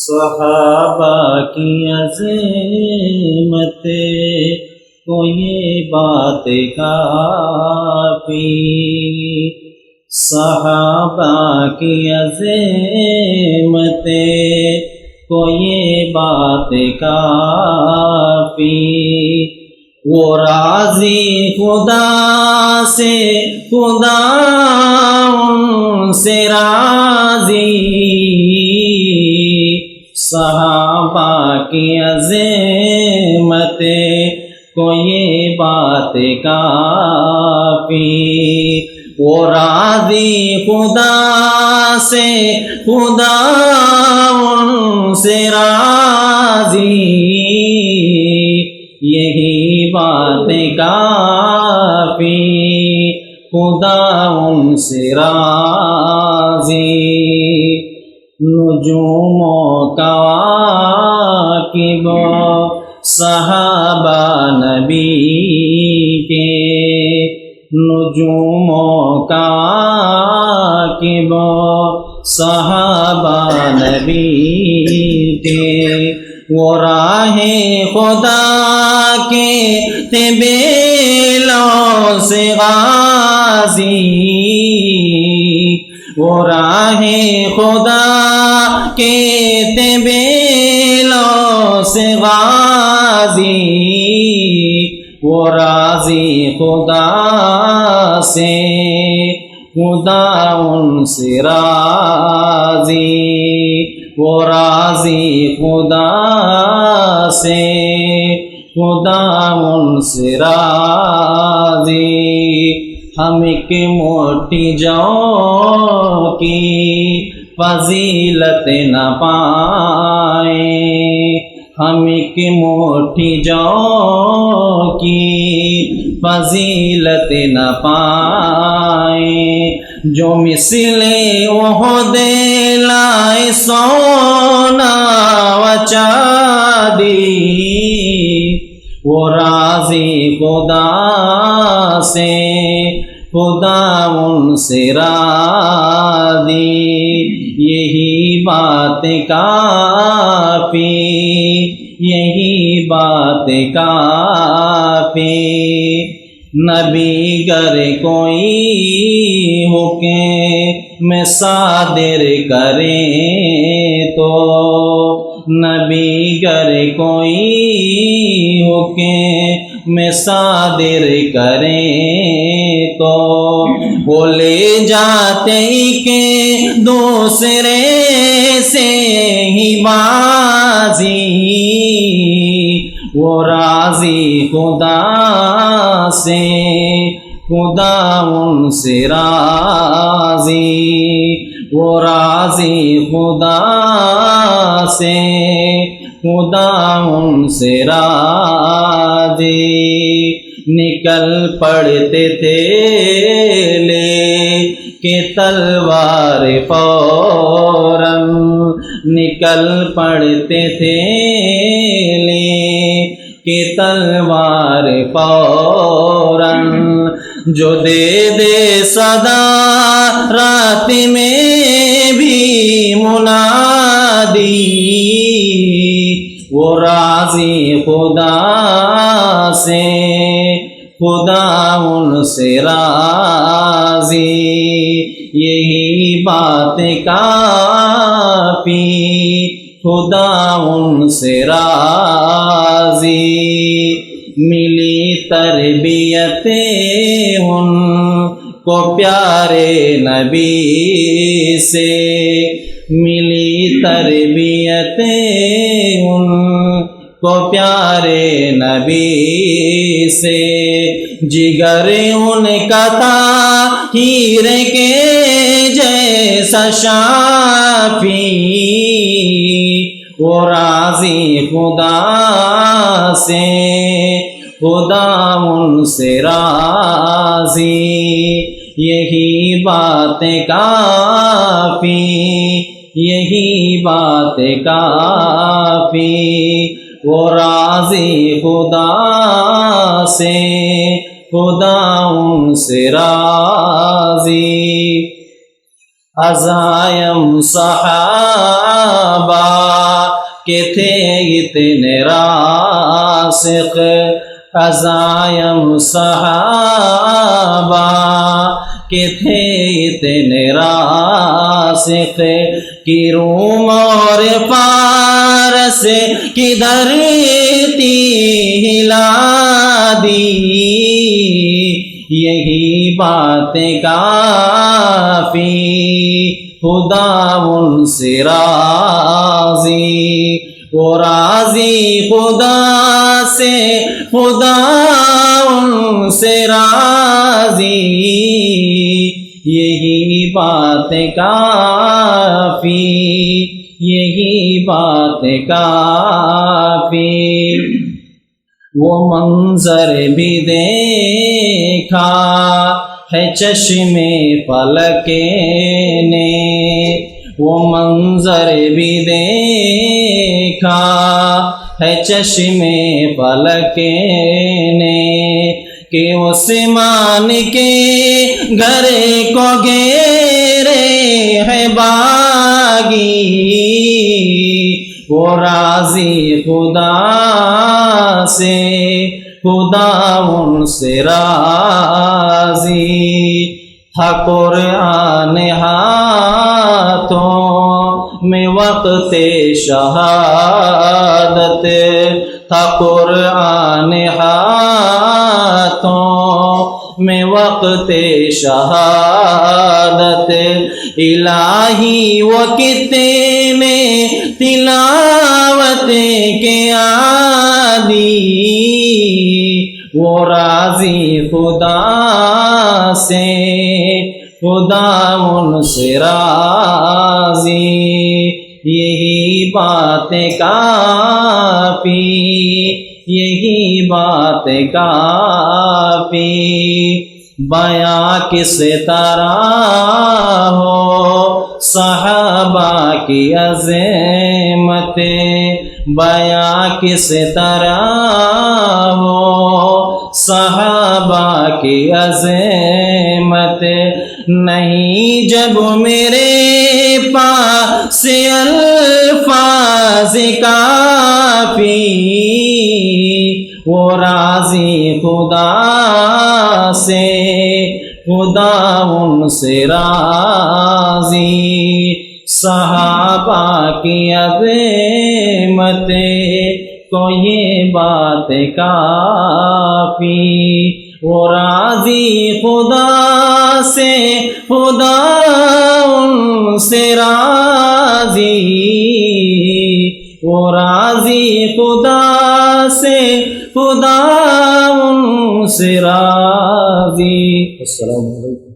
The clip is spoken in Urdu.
صحابہ کی عظمت کو یہ بات کافی، صحابہ کی عظمت کو یہ بات کافی، وہ راضی خدا سے خدا ان سے راضی، صحابہ کی عظمت کو یہ بات کافی، وہ راضی خدا سے خدا ان سے راضی، یہی بات کافی، خدا ان سے راضی، نجوم و کواکب صحابہ نبی کے، نجوم و کواکب صحابہ نبی کے، وہ راہ خدا کے تھے بے لوث غازی، وہ راہ خدا کے تھے بے لوث غازی، وہ راضی خدا سے خدا ان سے راضی، وہ راضی خدا سے خدا ان سے راضی، ہم ایک موٹی جو کی فضیلت نہ پائیں، ہم ایک موٹی جو کی فضیلت نہ پائیں، جو مثل احد لائے سونا و چاندی، وہ راضی خدا سے خدا ان سے راضی، یہی بات کافی، یہی بات کافی، نبی گر کوئی حکم صادر کریں تو، نبی گر کوئی حکم صادر کریں تو، وہ لے جاتے کہ دوسرے سے ہی بازی، وہ راضی خدا سے خدا ان سے راضی، وہ راضی خدا سے خدا ان سے راضی، نکل پڑتے تھے لے کہ تلوار فوراً، نکل پڑتے تھے لے کہ تلوار فوراً، جو دے دے صدا رات میں بھی منادی، وہ راضی خدا سے خدا ان سے راضی، یہی بات کافی، خدا ان سے راضی، ملی تربیت ان کو پیارے نبی سے، ملی تربیت ان کو پیارے نبی سے، جگر ان کا طاہر کے جیسا شافی، وہ راضی خدا سے خدا ان سے راضی، یہی بات کافی، یہی بات کافی، وہ راضی خدا سے خدا ان سے راضی، عزائم صحابہ کہ تھے اتنے راسخ عزائم صحابہ کہ تھے اتنے راسخ کہ روم اور فارس کی دھرتی ہلا دی یہی باتیں کافی خدا ان سے راضی وہ راضی خدا سے خدا ان سے راضی یہی باتیں کافی یہی باتیں کافی وہ منظر بھی دیکھا ہے چشم فلک نے وہ منظر بھی دیکھا ہے چشم فلک نے کہ عثمان کے گھر کو گھیرے ہے باغی وہ راضی خدا سے خدا ان سے راضی تھا قرآن ہاتھوں میں وقت شہادت تھا قرآن ہاتھوں میں وقت شہادت الہی وہ کتنے تلاوت کے عادی وہ راضی خدا سے خدا ان سے راضی یہی باتیں کافی یہی باتیں کافی بیاں کس طرح ہو صحابہ کی عظمت بیاں کس طرح ہو صحابہ کی عظمت نہیں جب میرے پاس الفاظ کافی وہ راضی خدا سے خدا ان سے راضی صحابہ کی عظمت کو یہ بات کافی وہ راضی خدا سے خدا ان سے راضی وہ راضی خدا سے خدا ان سے راضی۔ السلام علیکم۔